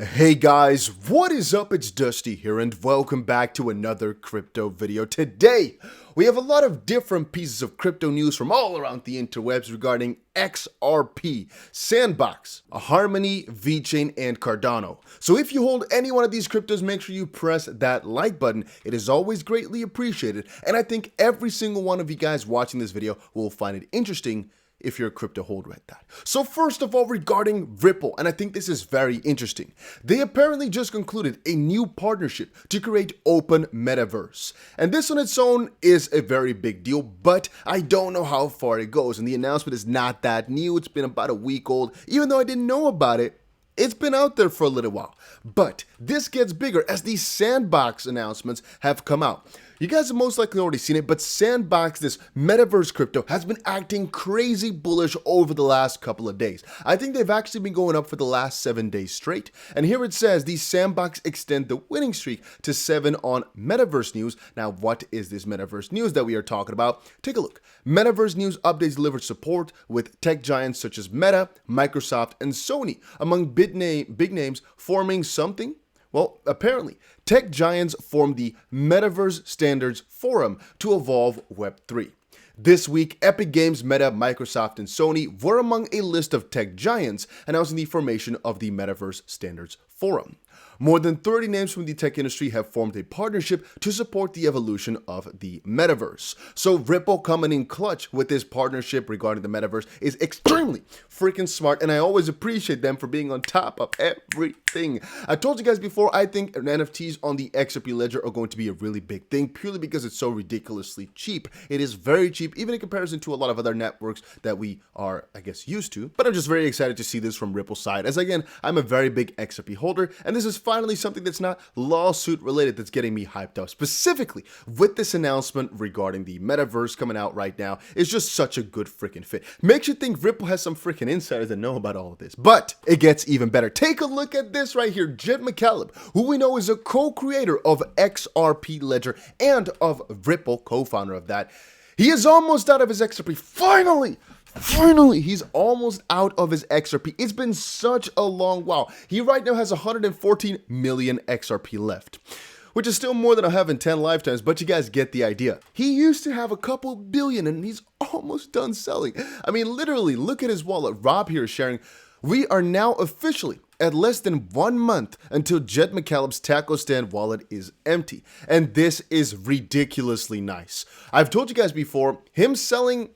Hey guys, what is up? It's Dusty here and welcome back to another crypto video. Today, we have a lot of different pieces of crypto news from all around the interwebs regarding XRP, Sandbox, Harmony, Vechain, and Cardano. So if you hold any one of these cryptos, make sure you press that like button. It is always greatly appreciated, and I think every single one of you guys watching this video will find it interesting if you're a crypto holder at that. So first of all, regarding Ripple, and I think this is very interesting, they apparently just concluded a new partnership to create open metaverse. And this on its own is a very big deal, but I don't know how far it goes. And the announcement is not that new. It's been about a week old. Even though I didn't know about it, it's been out there for a little while. But this gets bigger as these Sandbox announcements have come out. You guys have most likely already seen it, but Sandbox, this metaverse crypto, has been acting crazy bullish over the last couple of days. I think they've actually been going up for the last 7 days straight. And here it says these Sandbox extend the winning streak to 7 on Metaverse News. Now, what is this Metaverse News that we are talking about? Take a look. Metaverse News updates delivered support with tech giants such as Meta, Microsoft, and Sony, among big names forming something. Well, apparently, tech giants formed the Metaverse Standards Forum to evolve Web3. This week, Epic Games, Meta, Microsoft, and Sony were among a list of tech giants announcing the formation of the Metaverse Standards Forum. More than 30 names from the tech industry have formed a partnership to support the evolution of the metaverse. So Ripple coming in clutch with this partnership regarding the metaverse is extremely freaking smart, and I always appreciate them for being on top of everything. I told you guys before, I think NFTs on the XRP ledger are going to be a really big thing, purely because it's so ridiculously cheap. It is very cheap, even in comparison to a lot of other networks that we are, I guess, used to. But I'm just very excited to see this from Ripple's side, as again, I'm a very big XRP holder, and this is finally something that's not lawsuit related that's getting me hyped up. Specifically with this announcement regarding the metaverse coming out right now, it's just such a good freaking fit. Makes you think Ripple has some freaking insiders that know about all of this. But it gets even better. Take a look at this right here. McCaleb, who we know is a co-creator of XRP Ledger and of Ripple, co-founder of that, he is almost out of his XRP. Finally, he's almost out of his XRP. It's been such a long while. He right now has 114 million XRP left, which is still more than I have in 10 lifetimes, but you guys get the idea. He used to have a couple billion and he's almost done selling. I mean, literally, look at his wallet. Rob here is sharing. We are now officially at less than 1 month until McCaleb's taco stand wallet is empty. And this is ridiculously nice. I've told you guys before, him selling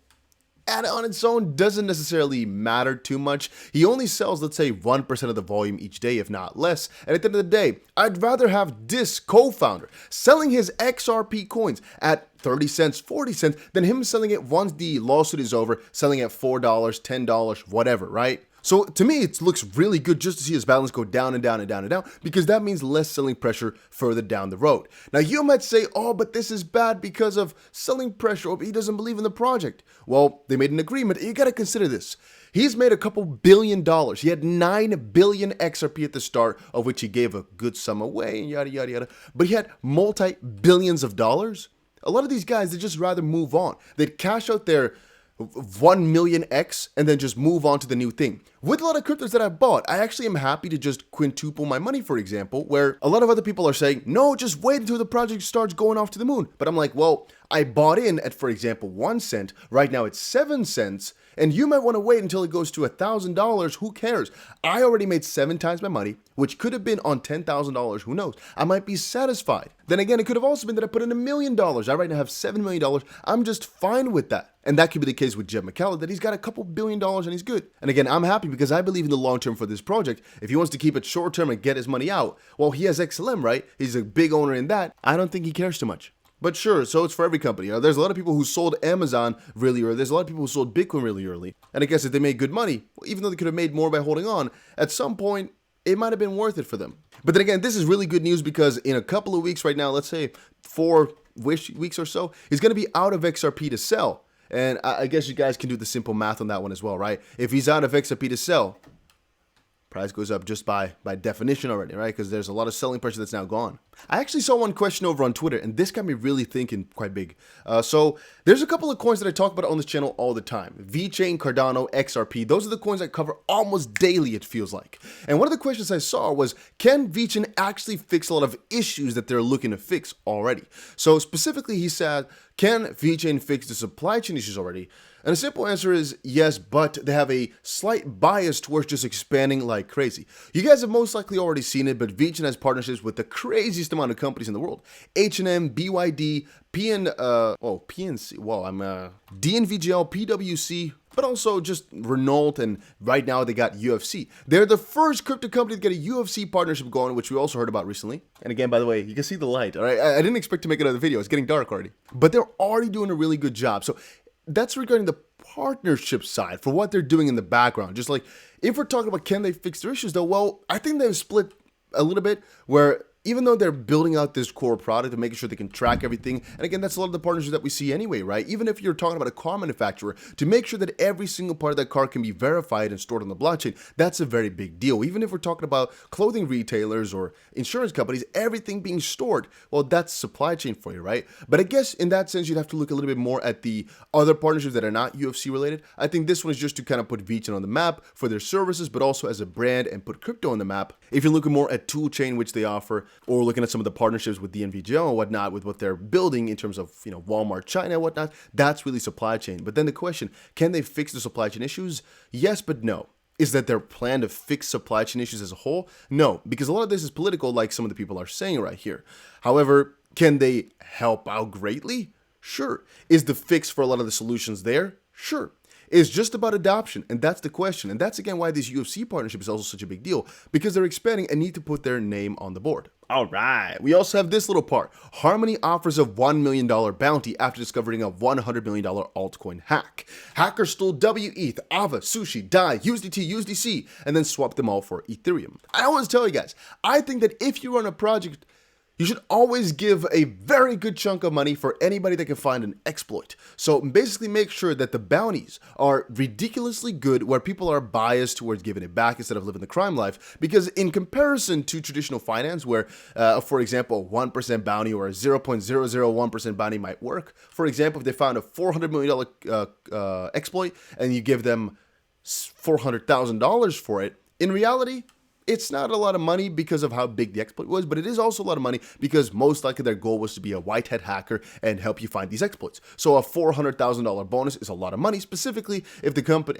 on its own doesn't necessarily matter too much. He only sells, let's say, 1% of the volume each day, if not less. And at the end of the day, I'd rather have this co-founder selling his XRP coins at 30 cents, 40 cents, than him selling it once the lawsuit is over, selling at $4, $10, whatever, right? So to me, it looks really good just to see his balance go down and down and down and down, because that means less selling pressure further down the road. Now you might say, oh, but this is bad because of selling pressure, or he doesn't believe in the project. Well, they made an agreement. You got to consider this. He's made a couple $1 billion. He had 9 billion XRP at the start, of which he gave a good sum away and yada, yada, yada. But he had multi-billions of dollars. A lot of these guys, they'd just rather move on. They'd cash out their 1 million X and then just move on to the new thing. With a lot of cryptos that I've bought, I actually am happy to just quintuple my money, for example, where a lot of other people are saying, no, just wait until the project starts going off to the moon. But I'm like, well, I bought in at, for example, 1 cent. Right now it's 7 cents. And you might want to wait until it goes to $1,000. Who cares? I already made 7 times my money, which could have been on $10,000. Who knows? I might be satisfied. Then again, it could have also been that I put in $1 million. I right now have $7 million. I'm just fine with that. And that could be the case with McCaleb, that he's got a couple $1 billion and he's good. And again, I'm happy because I believe in the long term for this project. If he wants to keep it short term and get his money out, well, he has XLM, right? He's a big owner in that. I don't think he cares too much. But sure, so it's for every company. There's a lot of people who sold Amazon really early. There's a lot of people who sold Bitcoin really early. And I guess if they made good money, even though they could have made more by holding on, at some point, it might have been worth it for them. But then again, this is really good news because in a couple of weeks right now, let's say 4 weeks or so, he's going to be out of XRP to sell. And I guess you guys can do the simple math on that one as well, right? If he's out of XRP to sell, price goes up just by definition already, right? Because there's a lot of selling pressure that's now gone. I actually saw one question over on Twitter, and this got me really thinking quite big. So there's a couple of coins that I talk about on this channel all the time. Vechain, Cardano, XRP, those are the coins I cover almost daily, it feels like. And one of the questions I saw was, can Vechain actually fix a lot of issues that they're looking to fix already? So specifically, he said, can Vechain fix the supply chain issues already? And the simple answer is yes, but they have a slight bias towards just expanding like crazy. You guys have most likely already seen it, but Vechain has partnerships with the craziest amount of companies in the world. H&M, BYD, PNC, well, DNVGL, PWC, but also just Renault, and right now they got UFC. They're the first crypto company to get a UFC partnership going, which we also heard about recently. And again, by the way, you can see the light, all right? I didn't expect to make another video. It's getting dark already. But they're already doing a really good job. So that's regarding the partnership side for what they're doing in the background. Just like, if we're talking about can they fix their issues though, well, I think they've split a little bit where even though they're building out this core product and making sure they can track everything, and again, that's a lot of the partnerships that we see anyway, right? Even if you're talking about a car manufacturer, to make sure that every single part of that car can be verified and stored on the blockchain, that's a very big deal. Even if we're talking about clothing retailers or insurance companies, everything being stored, well, that's supply chain for you, right? But I guess in that sense, you'd have to look a little bit more at the other partnerships that are not UFC related. I think this one is just to kind of put Vechain on the map for their services, but also as a brand and put crypto on the map. If you're looking more at toolchain, which they offer, or looking at some of the partnerships with DNVGL and whatnot, with what they're building in terms of, Walmart, China, and whatnot, that's really supply chain. But then the question, can they fix the supply chain issues? Yes, but no. Is that their plan to fix supply chain issues as a whole? No, because a lot of this is political, like some of the people are saying right here. However, can they help out greatly? Sure. Is the fix for a lot of the solutions there? Sure. It's just about adoption, and that's the question. And that's, again, why this UFC partnership is also such a big deal, because they're expanding and need to put their name on the board. All right, we also have this little part. Harmony offers a $1 million bounty after discovering a $100 million altcoin hack. Hackers stole WETH, AVA, Sushi, DAI, USDT, USDC, and then swapped them all for Ethereum. I always tell you guys, I think that if you run a project, you should always give a very good chunk of money for anybody that can find an exploit. So basically make sure that the bounties are ridiculously good, where people are biased towards giving it back instead of living the crime life. Because in comparison to traditional finance, where, for example, 1% bounty or a 0.001% bounty might work. For example, if they found a $400 million exploit and you give them $400,000 for it, in reality, it's not a lot of money because of how big the exploit was, but it is also a lot of money because most likely their goal was to be a white hat hacker and help you find these exploits. So a $400,000 bonus is a lot of money, specifically if the company,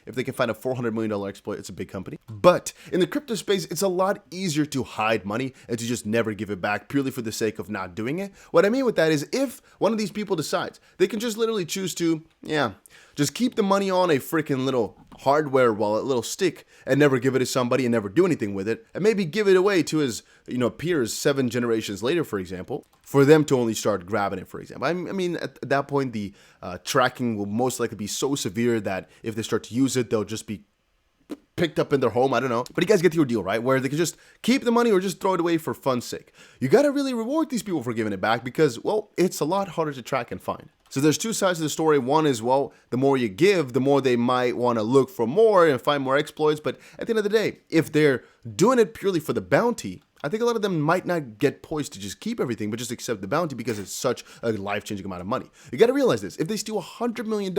if they can find a $400 million exploit, it's a big company. But in the crypto space, it's a lot easier to hide money and to just never give it back purely for the sake of not doing it. What I mean with that is, if one of these people decides, they can just literally choose to, just keep the money on a freaking little hardware wallet, little stick, and never give it to somebody and never do anything with it, and maybe give it away to his, peers 7 generations later, for example, for them to only start grabbing it, for example. I mean, at that point, the tracking will most likely be so severe that if they start to use it, they'll just be picked up in their home. I don't know. But you guys get your deal, right? Where they can just keep the money or just throw it away for fun's sake. You got to really reward these people for giving it back because, well, it's a lot harder to track and find. So there's two sides to the story. One is, well, the more you give, the more they might want to look for more and find more exploits. But at the end of the day, if they're doing it purely for the bounty, I think a lot of them might not get poised to just keep everything, but just accept the bounty because it's such a life-changing amount of money. You got to realize this. If they steal $100 million,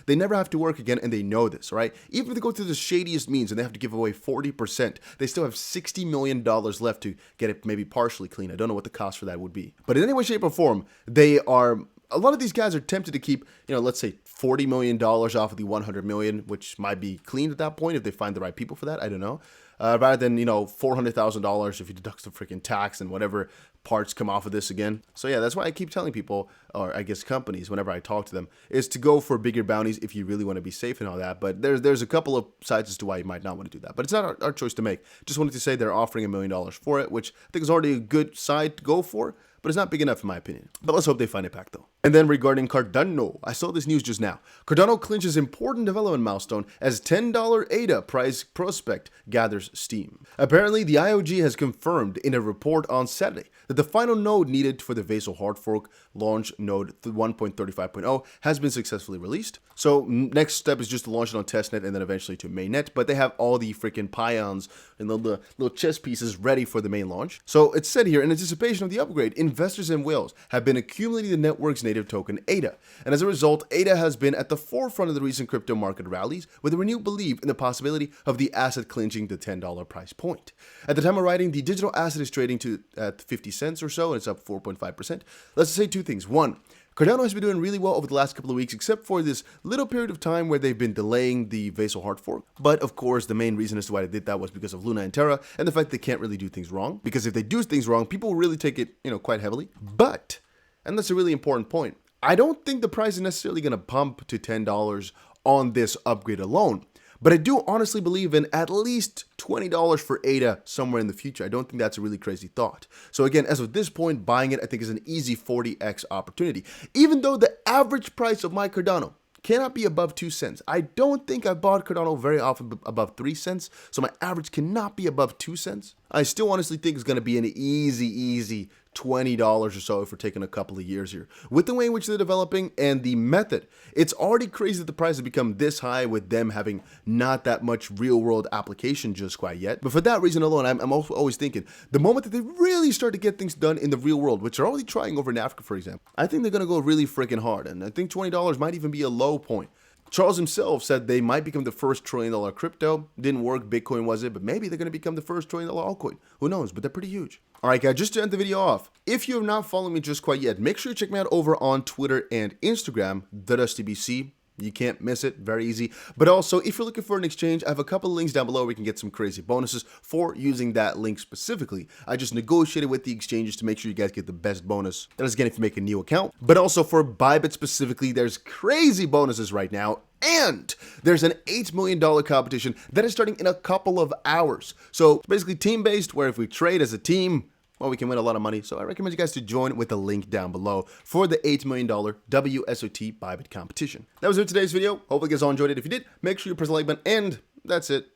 they never have to work again, and they know this, right? Even if they go through the shadiest means and they have to give away 40%, they still have $60 million left to get it maybe partially clean. I don't know what the cost for that would be. But in any way, shape, or form, a lot of these guys are tempted to keep, let's say $40 million off of the $100 million, which might be cleaned at that point if they find the right people for that. I don't know. Rather than, $400,000 if you deduct the freaking tax and whatever parts come off of this again. So yeah, that's why I keep telling people, or I guess companies, whenever I talk to them, is to go for bigger bounties if you really want to be safe and all that. But there's a couple of sides as to why you might not want to do that. But it's not our choice to make. Just wanted to say they're offering $1 million for it, which I think is already a good side to go for. but it's not big enough in my opinion. But let's hope they find it back though. And then regarding Cardano, I saw this news just now. Cardano clinches important development milestone as $10 ADA price prospect gathers steam. Apparently, the IOG has confirmed in a report on Saturday that the final node needed for the Vechain hard fork launch node 1.35.0 has been successfully released. So next step is just to launch it on testnet and then eventually to mainnet, but they have all the freaking pions and the little chess pieces ready for the main launch. So it's said here, in anticipation of the upgrade, investors and whales have been accumulating the network's native token ADA. And as a result, ADA has been at the forefront of the recent crypto market rallies with a renewed belief in the possibility of the asset clinching the $10 price point. At the time of writing, the digital asset is trading at 50 cents or so, and it's up 4.5%. Let's say two things. One, Cardano has been doing really well over the last couple of weeks, except for this little period of time where they've been delaying the Vechain hard fork. But of course, the main reason as to why they did that was because of Luna and Terra and the fact they can't really do things wrong. Because if they do things wrong, people will really take it, quite heavily. But, and that's a really important point, I don't think the price is necessarily going to pump to $10 on this upgrade alone. But I do honestly believe in at least $20 for ADA somewhere in the future. I don't think that's a really crazy thought. So again, as of this point, buying it I think is an easy 40x opportunity. Even though the average price of my Cardano cannot be above 2 cents. I don't think I bought Cardano very often above 3 cents, so my average cannot be above 2 cents. I still honestly think it's going to be an easy $20 or so if we're taking a couple of years here. With the way in which they're developing and the method, it's already crazy that the price has become this high with them having not that much real world application just quite yet. But for that reason alone, I'm also always thinking the moment that they really start to get things done in the real world, which they're already trying over in Africa, for example, I think they're going to go really freaking hard. And I think $20 might even be a low point. Charles himself said they might become the first $1 trillion crypto. Didn't work, Bitcoin was it, but maybe they're going to become the first $1 trillion altcoin. Who knows, but they're pretty huge. All right, guys, just to end the video off, if you have not followed me just quite yet, make sure you check me out over on Twitter and Instagram, TheDustyBC. You can't miss it, very easy. But also, if you're looking for an exchange, I have a couple of links down below where you can get some crazy bonuses for using that link specifically. I just negotiated with the exchanges to make sure you guys get the best bonus. That is again if you make a new account. But also for Bybit specifically, there's crazy bonuses right now. And there's an $8 million competition that is starting in a couple of hours. So basically team-based, where if we trade as a team, well, we can win a lot of money. So I recommend you guys to join with the link down below for the $8 million WSOT Bybit competition. That was it for today's video. Hopefully you guys all enjoyed it. If you did, make sure you press the like button, and that's it.